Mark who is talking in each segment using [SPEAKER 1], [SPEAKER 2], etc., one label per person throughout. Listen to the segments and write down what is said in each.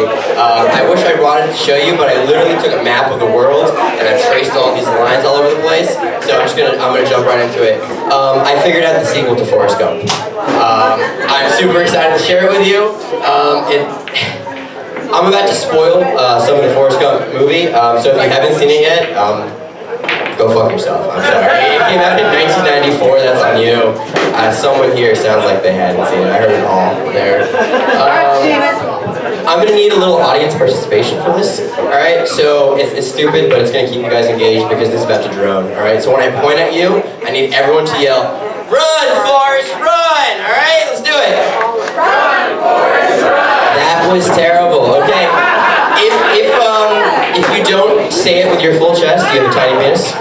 [SPEAKER 1] movie. I wish I wanted to show you, but I literally took a map of the world and I traced all these lines all over the place. So I'm gonna jump right into it. I figured out the sequel to Forrest Gump. I'm super excited to share it with you. I'm about to spoil some of the Forrest Gump movie, so if you haven't seen it yet, go fuck yourself. I'm sorry. It came out in 1994, that's on you. Someone here sounds like they hadn't seen it. I heard it all there. I'm gonna need a little audience participation for this, alright? So it's stupid, but it's gonna keep you guys engaged because this is about to drone, alright? So when I point at you, I need everyone to yell, "Run, Forrest, run!" Alright, let's do it. Run, Forrest, run! That was terrible, okay? If you don't say it with your full chest, you have a tiny penis.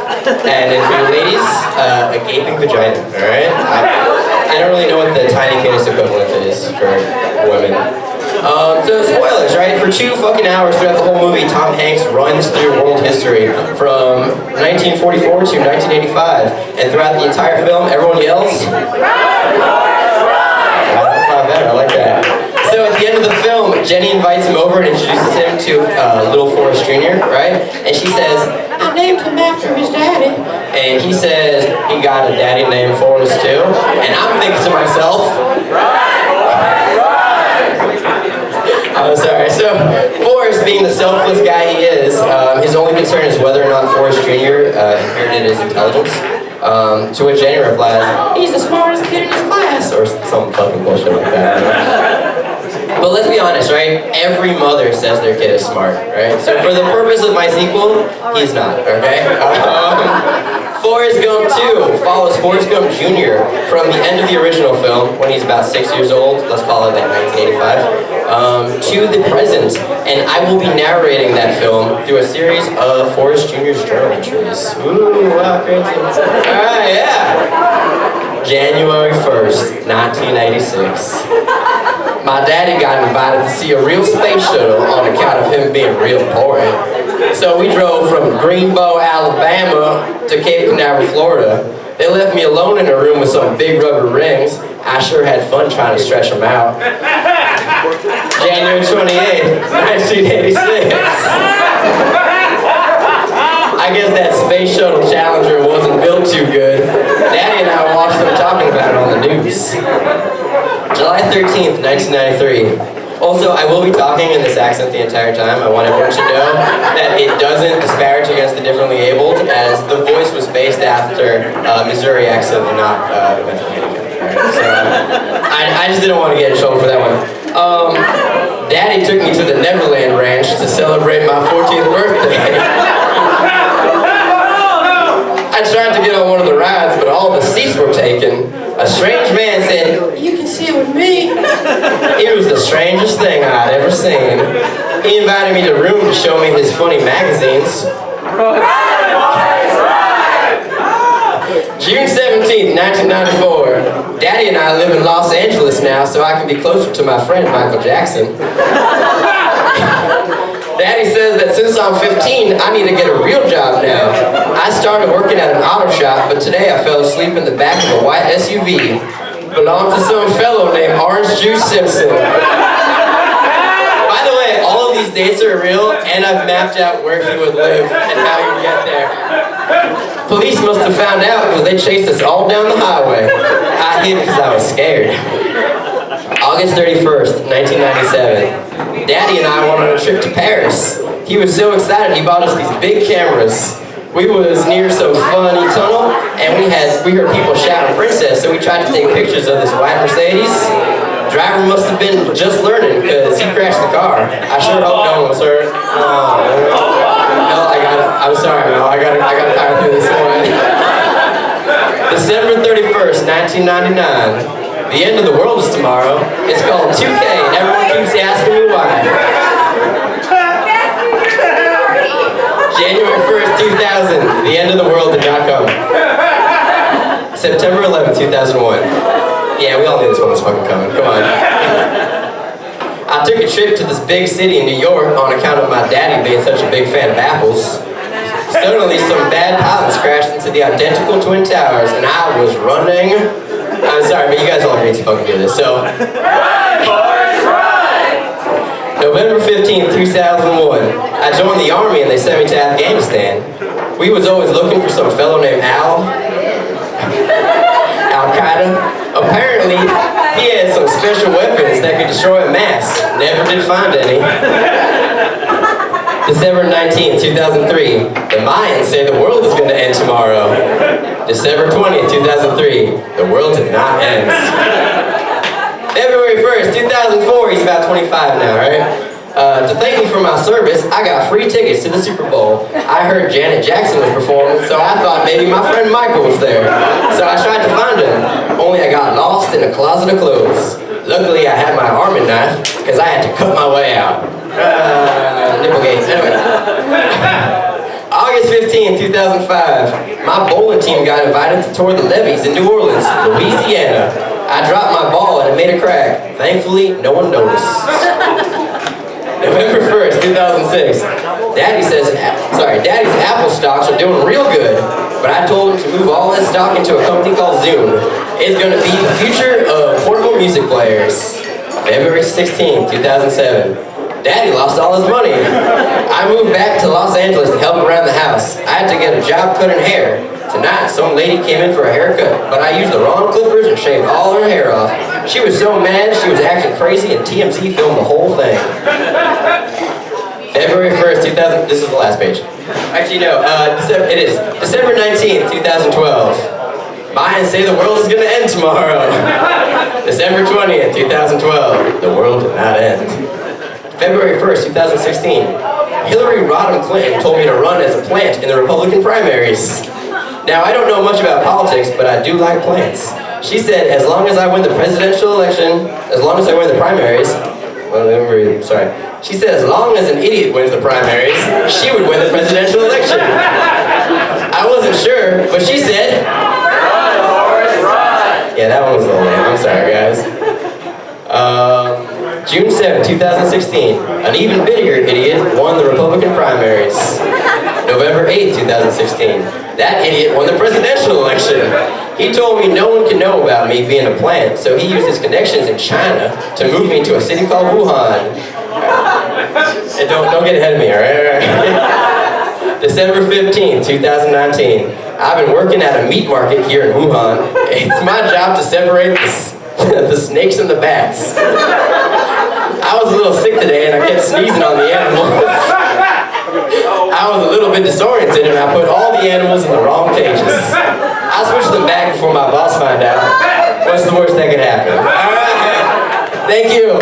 [SPEAKER 1] And for you ladies, a gaping vagina, alright? I don't really know what the tiny penis equivalent is for women. So spoilers, right? For 2 fucking hours throughout the whole movie, Tom Hanks runs through world history from 1944 to 1985. And throughout the entire film, everyone yells, "Run, Forrest, run!" That's not bad, I like that. So at the end of the film, Jenny invites him over and introduces him to little Forrest Jr., right? And she says, "I named him after his daddy." And he says, "He got a daddy named Forrest too." And I'm thinking to myself, oh, sorry. So, Forrest, being the selfless guy he is, his only concern is whether or not Forrest Jr. Inherited his intelligence. To which Jenny replies, "He's the smartest kid in his class," or some fucking bullshit like that. But let's be honest, right? Every mother says their kid is smart, right? So for the purpose of my sequel, he's not, okay? Forrest Gump 2 follows Forrest Gump Jr. from the end of the original film, when he's about 6 years old, let's call it like 1985, to the present. And I will be narrating that film through a series of Forrest Jr.'s journal entries. Ooh, wow, crazy. Alright, yeah. January 1st, 1986. My daddy got invited to see a real space shuttle on account of him being real important. So we drove from Greenbow, Alabama to Cape Canaveral, Florida. They left me alone in a room with some big rubber rings. I sure had fun trying to stretch them out. January 28th, 1986. I guess that Space Shuttle Challenger wasn't built too good. Daddy and I watched them talking about it on the news. July 13th, 1993. Also, I will be talking in this accent the entire time. I want everyone to know that it doesn't disparage against the differently abled, as the voice was based after Missouri accent and not the mental handicap. Right? So, I just didn't want to get in trouble for that one. Daddy took me to the Neverland Ranch to celebrate my 14th birthday. I tried to get on one of the rides, but all the seats were taken. A strange man said, "You can sit with me." It was the strangest thing I'd ever seen. He invited me to the room to show me his funny magazines. June 17th, 1994. Daddy and I live in Los Angeles now, so I can be closer to my friend Michael Jackson. Daddy says that since I'm 15, I need to get a real job now. I started working at an auto shop, but today I fell asleep in the back of a white SUV. Belonged to some fellow named Orange Juice Simpson. By the way, all of these dates are real, and I've mapped out where he would live and how he would get there. Police must have found out because they chased us all down the highway. I hid because I was scared. August 31st, 1997. Daddy and I went on a trip to Paris. He was so excited he bought us these big cameras. We was near some funny tunnel, and we heard people shouting "Princess," so we tried to take pictures of this white Mercedes. Driver must have been just learning because he crashed the car. I sure hope no one was hurt. I'm sorry, Mel. I gotta power through this one. December 31st, 1999. The end of the world is tomorrow. It's called 2K, and everyone keeps asking me why. January 1st, 2000. The end of the world did not come. September 11th, 2001. Yeah, we all knew this one was fucking coming. Come on. I took a trip to this big city in New York on account of my daddy being such a big fan of apples. Suddenly, some bad pilots crashed into the identical Twin Towers, and I was running. I'm sorry, but you guys all need to fucking do this. So, run, Forrest, run! November 15th, 2001. I joined the army and they sent me to Afghanistan. We was always looking for some fellow named Al-Qaeda. Apparently, he had some special weapons that could destroy a mass. Never did find any. December 19th, 2003. The Mayans say the world is going to end tomorrow. December 20th, 2003. The world did not end. February 1st, 2004. He's about 25 now, right? To thank me for my service, I got free tickets to the Super Bowl. I heard Janet Jackson was performing, so I thought maybe my friend Michael was there. So I tried to find him, only I got lost in a closet of clothes. Luckily, I had my arming knife, because I had to cut my way out. Nipplegate. Anyway. August 15, 2005. My bowling team got invited to tour the levees in New Orleans, Louisiana. I dropped my ball and it made a crack. Thankfully, no one noticed. November 1st, 2006. Daddy's Apple stocks are doing real good, but I told him to move all his stock into a company called Zoom. It's going to be the future of portable music players. February 16, 2007. Daddy lost all his money. I moved back to Los Angeles to help around the house. I had to get a job cutting hair. Tonight, some lady came in for a haircut, but I used the wrong clippers and shaved all her hair off. She was so mad, she was acting crazy, and TMZ filmed the whole thing. February 1st, 2000, this is the last page. Actually, no, it is. December 19th, 2012. Mayans say the world is going to end tomorrow. December 20th, 2012. The world did not end. February 1st, 2016. Hillary Rodham Clinton told me to run as a plant in the Republican primaries. Now, I don't know much about politics, but I do like plants. She said, as long as I win the presidential election, as long as I win the primaries, She said, as long as an idiot wins the primaries, she would win the presidential election. I wasn't sure, but she said, run, Horace, run. Yeah, that one was a little lame. I'm sorry, guys. June 7, 2016. An even bigger idiot won the Republican primaries. November 8, 2016. That idiot won the presidential election. He told me no one can know about me being a plant, so he used his connections in China to move me to a city called Wuhan. And don't get ahead of me, all right? December 15, 2019. I've been working at a meat market here in Wuhan. It's my job to separate the snakes and the bats. I was a little sick today and I kept sneezing on the animals. I was a little bit disoriented and I put all the animals in the wrong cages. I switched them back before my boss found out. What's the worst that could happen? All right. Thank you.